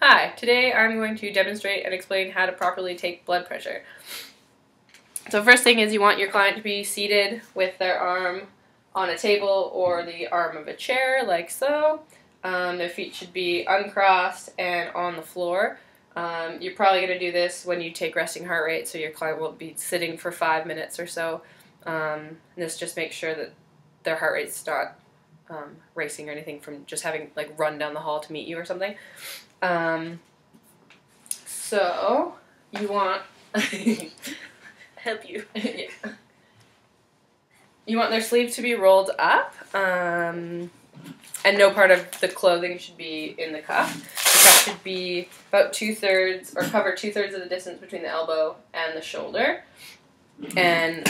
Hi, today I'm going to demonstrate and explain how to properly take blood pressure. So first thing is you want your client to be seated with their arm on a table or the arm of a chair, like so. Their feet should be uncrossed and on the floor. You're probably going to do this when you take resting heart rate, so your client will be sitting for 5 minutes or so. This just makes sure that their heart rate's not racing or anything from just having like run down the hall to meet you or something. So you want Help you. yeah. You want their sleeves to be rolled up, and no part of the clothing should be in the cuff. The cuff should be about 2/3 or cover 2/3 of the distance between the elbow and the shoulder, and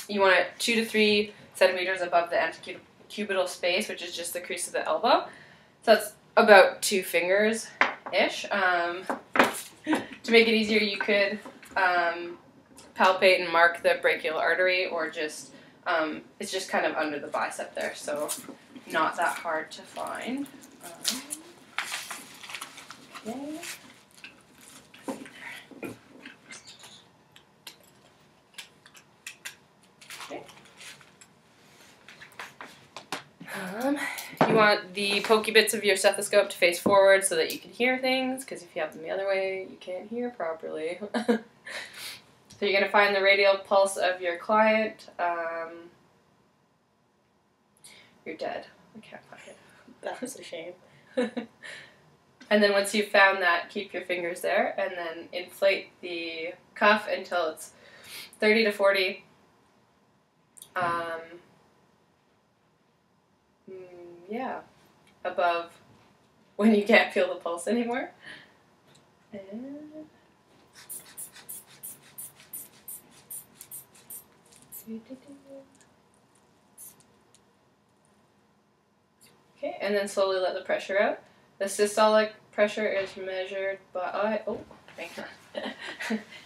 you want it 2 to 3 centimeters above the antecubital space, which is just the crease of the elbow. So that's about 2 fingers-ish. To make it easier, you could palpate and mark the brachial artery, or just, it's just kind of under the bicep there, so not that hard to find. Okay. You want the pokey bits of your stethoscope to face forward so that you can hear things, because if you have them the other way, you can't hear properly. So you're going to find the radial pulse of your client. You're dead. I can't find it. That was a shame. And then once you've found that, keep your fingers there, and then inflate the cuff until it's 30 to 40. Yeah, above when you can't feel the pulse anymore. And okay, and then slowly let the pressure out. The systolic pressure is measured by,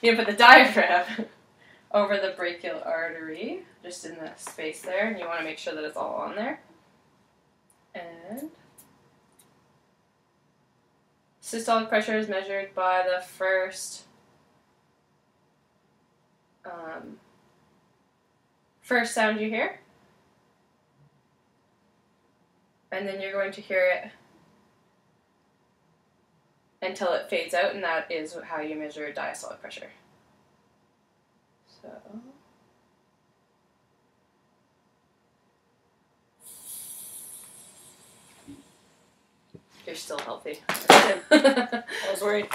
you put the diaphragm over the brachial artery, just in the space there, and you want to make sure that it's all on there. And systolic pressure is measured by the first sound you hear, and then you're going to hear it until it fades out, and that is how you measure diastolic pressure. So you're still healthy. I was worried.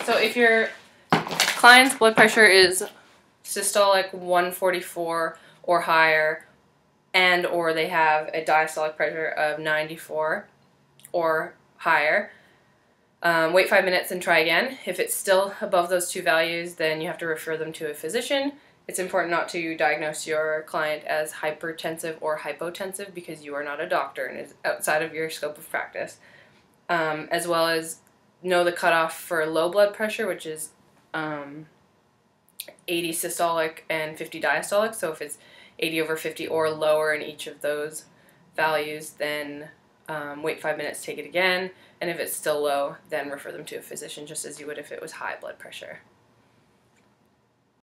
So if your client's blood pressure is systolic 144 or higher, and or they have a diastolic pressure of 94 or higher, wait 5 minutes and try again. If it's still above those two values, then you have to refer them to a physician. It's important not to diagnose your client as hypertensive or hypotensive, because you are not a doctor and is outside of your scope of practice. As well as know the cutoff for low blood pressure, which is 80 systolic and 50 diastolic. So if it's 80 over 50 or lower in each of those values, then wait 5 minutes, take it again. And if it's still low, then refer them to a physician, just as you would if it was high blood pressure.